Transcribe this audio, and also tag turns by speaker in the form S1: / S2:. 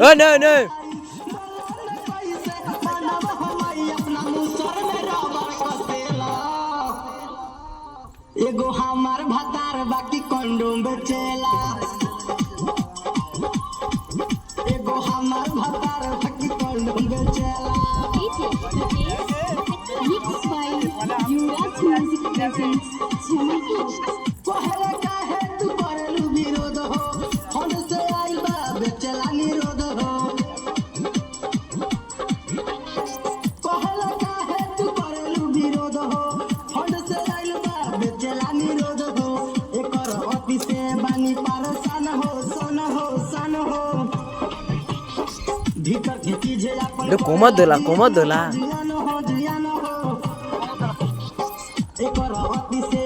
S1: Oh no no.
S2: एगो हमार भतार बाकी कंडोम बेचेला एगो हमार भतार बाकी कंडोम बेचेला
S3: Mixed by Yuvraj Music presents Jhanki.
S2: पहले काहे तू करलू विरोध हो हम से आइल बा बेचेला निरोध हो पहले काहे तू करलू विरोध हो हम से आइल बा बेचेला निरोध हो एकर अति से बानी परेशान हो सन हो भीतर के चीज अपन
S1: Duh, komodo lah.
S2: जियान हो एकर अति से